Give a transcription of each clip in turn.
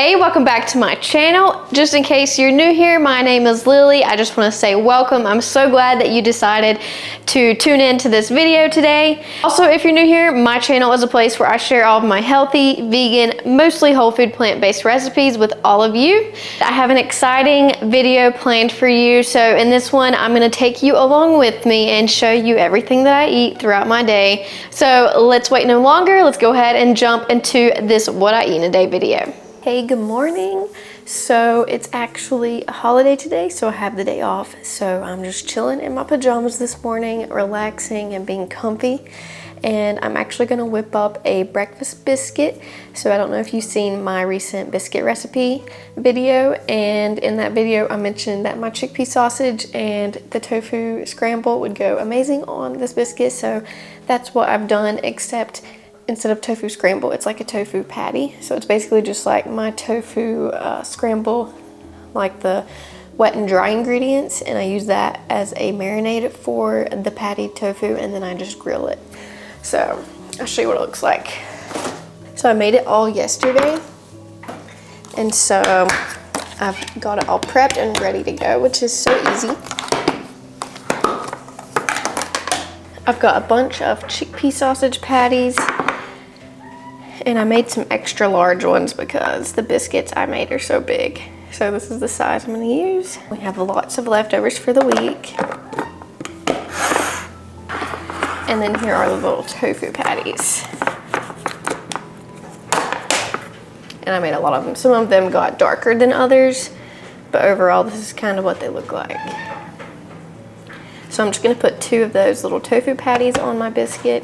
Hey, welcome back to my channel. Just in case you're new here, my name is Lily. I just want to say welcome. I'm so glad that you decided to tune in to this video today. Also, if you're new here, my channel is a place where I share all of my healthy, vegan, mostly whole food, plant-based recipes with all of you. I have an exciting video planned for you. So in this one, I'm going to take you along with me and show you everything that I eat throughout my day. So let's wait no longer. Let's go ahead and jump into this What I Eat in a Day video. Hey, good morning. So it's actually a holiday today, so I have the day off. So I'm just chilling in my pajamas this morning, relaxing and being comfy. And I'm actually gonna whip up a breakfast biscuit. So I don't know if you've seen my recent biscuit recipe video. And in that video, I mentioned that my chickpea sausage and the tofu scramble would go amazing on this biscuit. So that's what I've done, except instead of tofu scramble, it's like a tofu patty. So it's basically just like my tofu scramble, like the wet and dry ingredients, and I use that as a marinade for the patty tofu, and then I just grill it. So I'll show you what it looks like. So I made it all yesterday, and so I've got it all prepped and ready to go, which is so easy. I've got a bunch of chickpea sausage patties, and I made some extra large ones because the biscuits I made are so big. So this is the size I'm gonna use. We have lots of leftovers for the week. And then here are the little tofu patties. And I made a lot of them. Some of them got darker than others, but overall this is kind of what they look like. So I'm just gonna put 2 of those little tofu patties on my biscuit.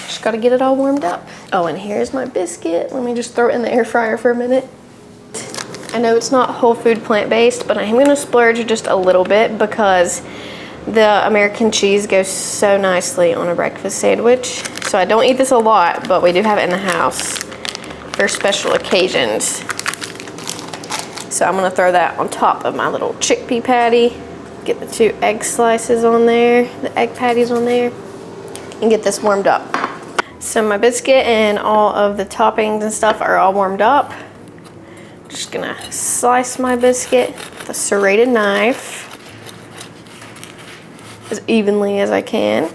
Just gotta get it all warmed up. Oh, and here's my biscuit. Let me just throw it in the air fryer for a minute. I know it's not whole food plant-based, but I am gonna splurge just a little bit because the American cheese goes so nicely on a breakfast sandwich. So I don't eat this a lot, but we do have it in the house for special occasions. So I'm gonna throw that on top of my little chickpea patty, get the 2 egg slices on there, the egg patties on there, and get this warmed up. So my biscuit and all of the toppings and stuff are all warmed up. Just gonna slice my biscuit with a serrated knife as evenly as I can.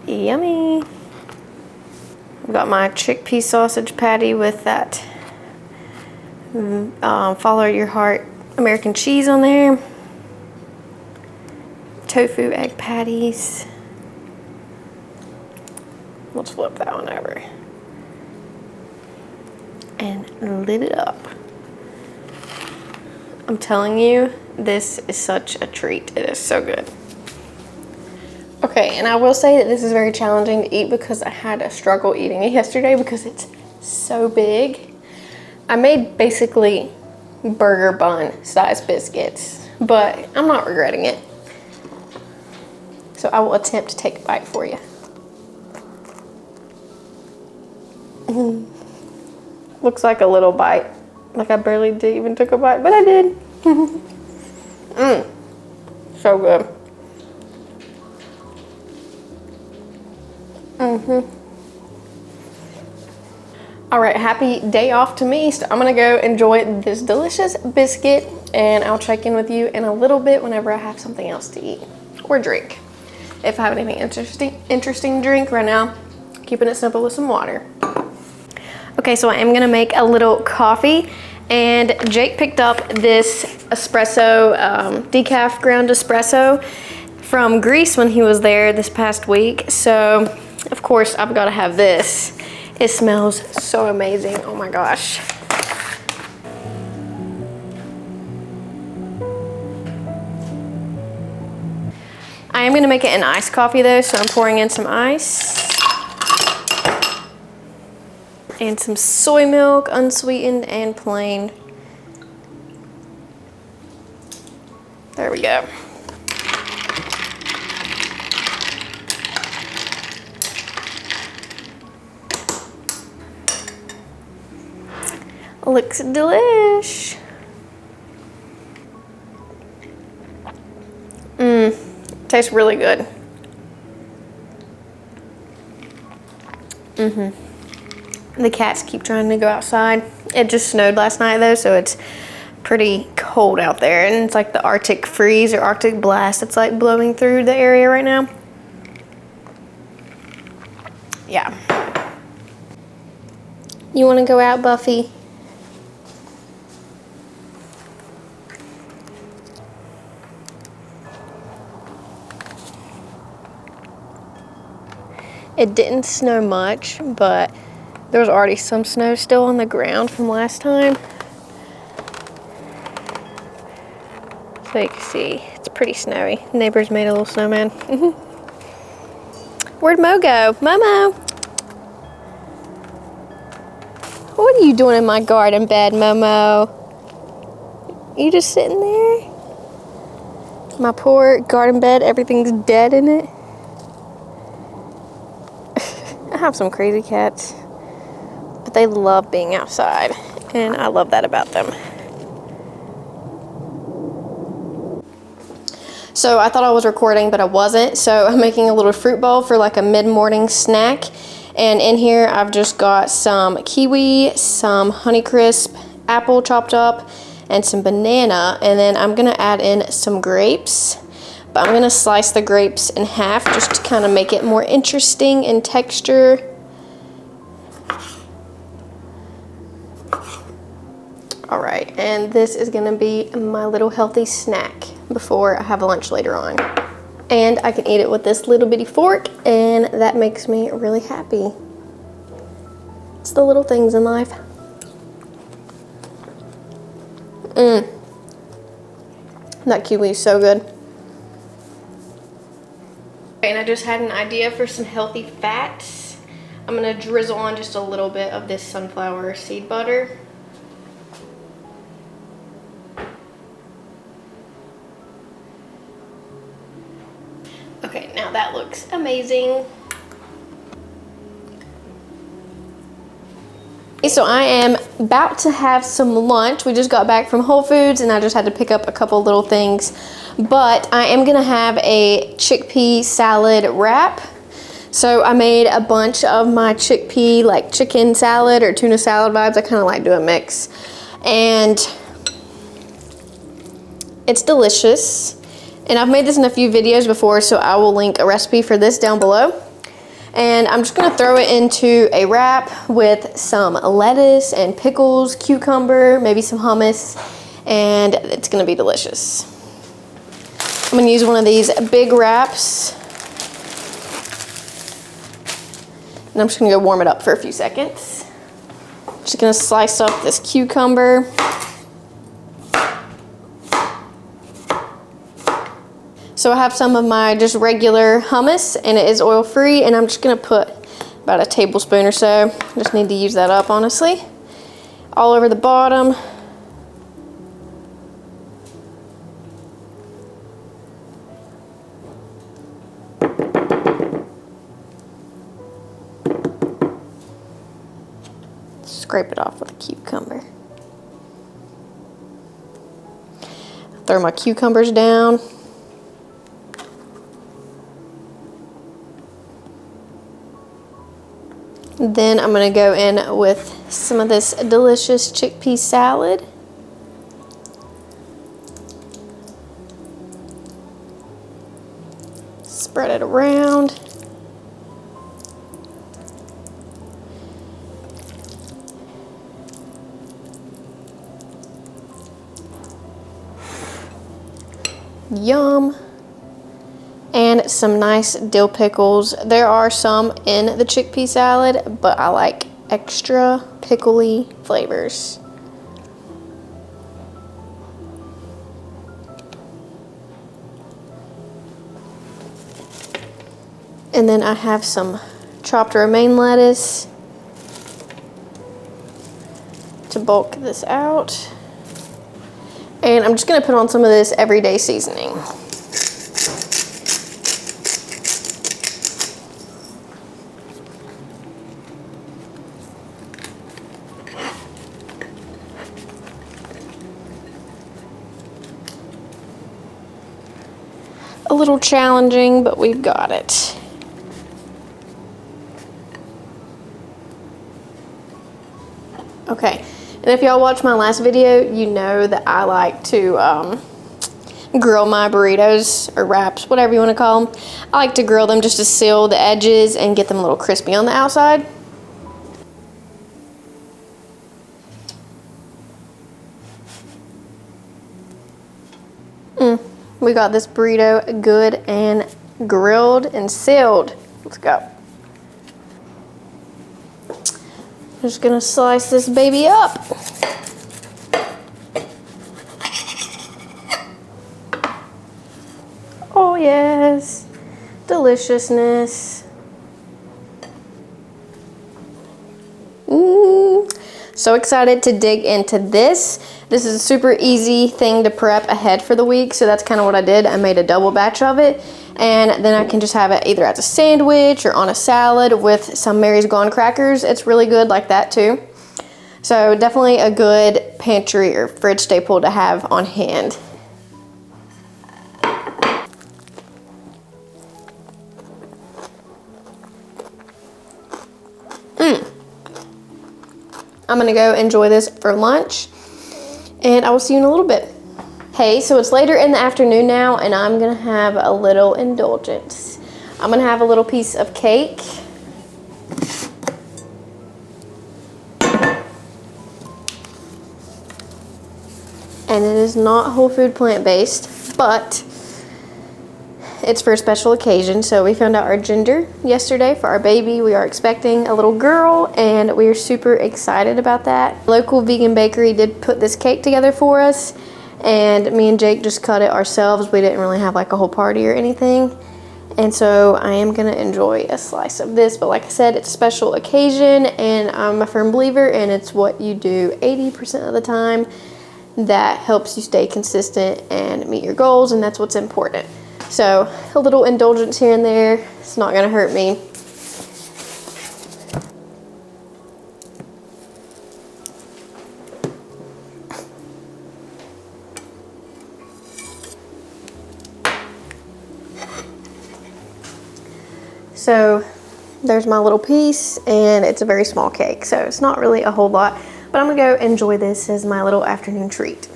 Yummy. I've got my chickpea sausage patty with that follow your heart American cheese on there. Tofu egg patties. Let's flip that one over. And lit it up. I'm telling you, this is such a treat. It is so good. Okay, and I will say that this is very challenging to eat because I had a struggle eating it yesterday because it's so big. I made basically burger bun size biscuits, but I'm not regretting it. So I will attempt to take a bite for you. Looks like a little bite. Like I barely even took a bite, but I did. So good. All right, happy day off to me. So I'm gonna go enjoy this delicious biscuit, and I'll check in with you in a little bit whenever I have something else to eat or drink. If I have anything interesting to drink right now, keeping it simple with some water. Okay, so I am gonna make a little coffee, and Jake picked up this espresso, decaf ground espresso from Greece when he was there this past week. So of course I've gotta have this. It smells so amazing, oh my gosh. I am gonna make it an iced coffee though, so I'm pouring in some ice. And some soy milk, unsweetened and plain. There we go. Looks delish. Tastes really good. The cats keep trying to go outside. It just snowed last night though, so it's pretty cold out there, and it's like the Arctic freeze or Arctic blast. It's like blowing through the area right now. Yeah. You want to go out, Buffy? It didn't snow much, but there was already some snow still on the ground from last time. So you can see, it's pretty snowy. Neighbors made a little snowman. Where'd Mo go? Momo! What are you doing in my garden bed, Momo? You just sitting there? My poor garden bed, everything's dead in it. I have some crazy cats, but they love being outside, and I love that about them. So I thought I was recording, but I wasn't. So I'm making a little fruit bowl for like a mid-morning snack. And in here I've just got some kiwi, some Honeycrisp apple chopped up, and some banana. And then I'm gonna add in some grapes. But I'm gonna slice the grapes in half just to kind of make it more interesting in texture. All right, and this is gonna be my little healthy snack before I have lunch later on. And I can eat it with this little bitty fork, and that makes me really happy. It's the little things in life. That kiwi is so good. And I just had an idea for some healthy fats. I'm gonna drizzle on just a little bit of this sunflower seed butter. Okay, now that looks amazing. So I am about to have some lunch. We just got back from Whole Foods and I just had to pick up a couple little things. But I am gonna have a chickpea salad wrap. So I made a bunch of my chickpea, like chicken salad or tuna salad vibes. I kind of like doing a mix. And it's delicious. And I've made this in a few videos before, so I will link a recipe for this down below. And I'm just gonna throw it into a wrap with some lettuce and pickles, cucumber, maybe some hummus, and it's gonna be delicious. I'm gonna use one of these big wraps. And I'm just gonna go warm it up for a few seconds. Just gonna slice up this cucumber. So I have some of my just regular hummus, and it is oil-free, and I'm just gonna put about a tablespoon or so. Just need to use that up, honestly. All over the bottom. Scrape it off with a cucumber. Throw my cucumbers down. Then I'm gonna go in with some of this delicious chickpea salad. Spread it around. Yum. And some nice dill pickles. There are some in the chickpea salad, but I like extra pickly flavors. And then I have some chopped romaine lettuce to bulk this out. And I'm just gonna put on some of this everyday seasoning. A little challenging, but we've got it. Okay, and if y'all watched my last video, you know that I like to grill my burritos or wraps, whatever you want to call them. I like to grill them just to seal the edges and get them a little crispy on the outside. We got this burrito good and grilled and sealed. Let's go. I'm just gonna slice this baby up. Oh yes, deliciousness. So excited to dig into this. This is a super easy thing to prep ahead for the week, so that's kind of what I did. I made a double batch of it, and then I can just have it either as a sandwich or on a salad with some Mary's Gone crackers. It's really good like that too. So definitely a good pantry or fridge staple to have on hand. I'm gonna go enjoy this for lunch, and I will see you in a little bit. Hey, so it's later in the afternoon now, and I'm gonna have a little indulgence. I'm gonna have a little piece of cake. And it is not whole food plant-based, but it's for a special occasion. So we found out our gender yesterday for our baby. We are expecting a little girl, and we are super excited about that. Local vegan bakery did put this cake together for us, and me and Jake just cut it ourselves. We didn't really have like a whole party or anything. And so I am gonna enjoy a slice of this, but like I said, it's a special occasion, and I'm a firm believer, and it's what you do 80% of the time that helps you stay consistent and meet your goals, and that's what's important. So a little indulgence here and there, it's not gonna hurt me. So there's my little piece, and it's a very small cake, so it's not really a whole lot, but I'm gonna go enjoy this as my little afternoon treat.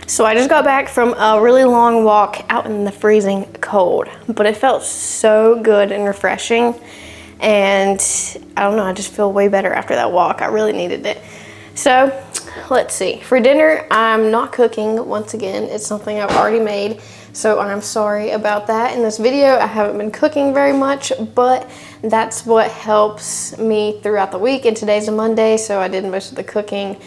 So I just got back from a really long walk out in the freezing cold, but it felt so good and refreshing, and I don't know, I just feel way better after that walk. I really needed it. So let's see, for dinner I'm not cooking once again. It's something I've already made, so I'm sorry about that. In this video I haven't been cooking very much, but that's what helps me throughout the week, and today's a Monday, so I did most of the cooking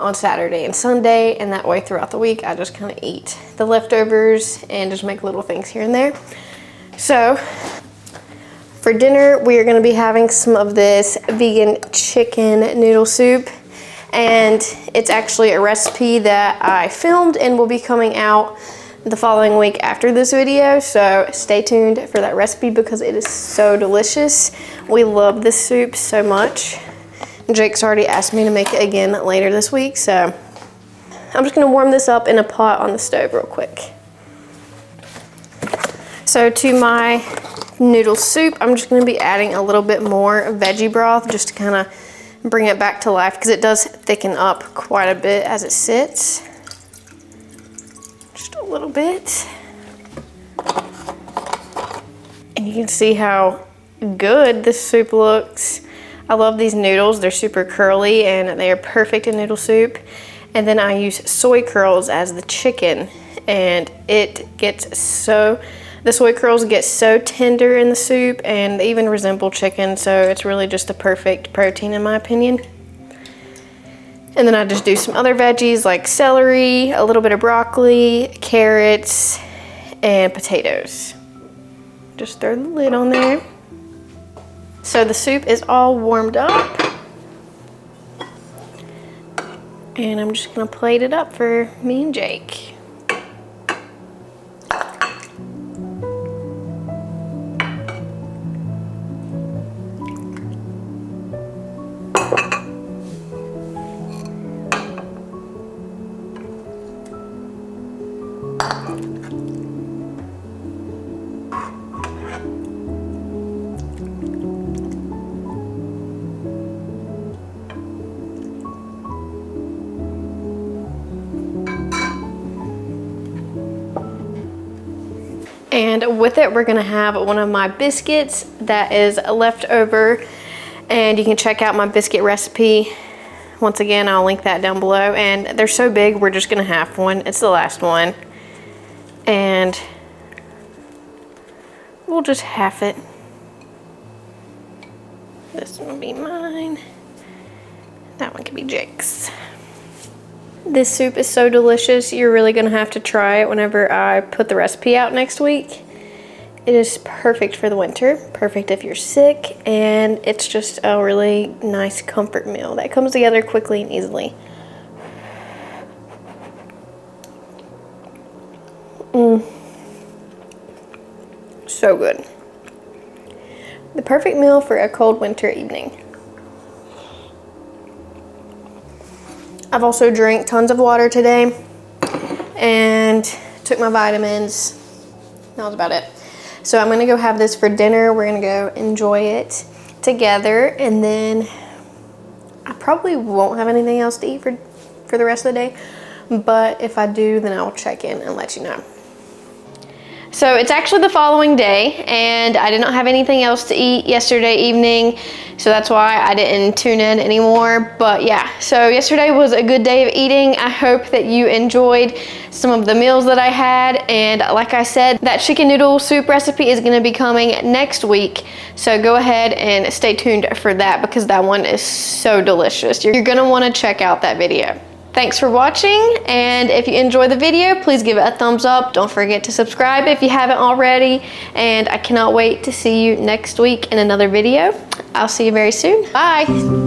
on Saturday and Sunday, and that way throughout the week I just kind of eat the leftovers and just make little things here and there. So for dinner we are going to be having some of this vegan chicken noodle soup, and it's actually a recipe that I filmed and will be coming out the following week after this video, so stay tuned for that recipe because it is so delicious. We love this soup so much. Jake's already asked me to make it again later this week, so I'm just gonna warm this up in a pot on the stove real quick. So to my noodle soup, I'm just gonna be adding a little bit more veggie broth just to kind of bring it back to life because it does thicken up quite a bit as it sits. Just a little bit. And you can see how good this soup looks. I love these noodles. They're super curly and they are perfect in noodle soup. And then I use soy curls as the chicken, and it gets so, the soy curls get so tender in the soup and they even resemble chicken, so it's really just the perfect protein in my opinion. And then I just do some other veggies like celery, a little bit of broccoli, carrots, and potatoes. Just throw the lid on there. So the soup is all warmed up, and I'm just gonna plate it up for me and Jake. And with it, we're gonna have one of my biscuits that is left over. And you can check out my biscuit recipe. Once again, I'll link that down below. And they're so big, we're just gonna have one. It's the last one. And we'll just half it. This one will be mine. That one can be Jake's. This soup is so delicious. You're really gonna have to try it whenever I put the recipe out next week. It is perfect for the winter, perfect if you're sick, and it's just a really nice comfort meal that comes together quickly and easily. So good. The perfect meal for a cold winter evening. I've also drank tons of water today and took my vitamins. That was about it. So I'm gonna go have this for dinner. We're gonna go enjoy it together, and then I probably won't have anything else to eat for the rest of the day, but if I do, then I'll check in and let you know. So it's actually the following day, and I did not have anything else to eat yesterday evening, so that's why I didn't tune in anymore. But yeah, so yesterday was a good day of eating. I hope that you enjoyed some of the meals that I had, and like I said, that chicken noodle soup recipe is gonna be coming next week, so go ahead and stay tuned for that because that one is so delicious. You're gonna wanna check out that video. Thanks for watching, and if you enjoyed the video, please give it a thumbs up. Don't forget to subscribe if you haven't already, and I cannot wait to see you next week in another video. I'll see you very soon. Bye.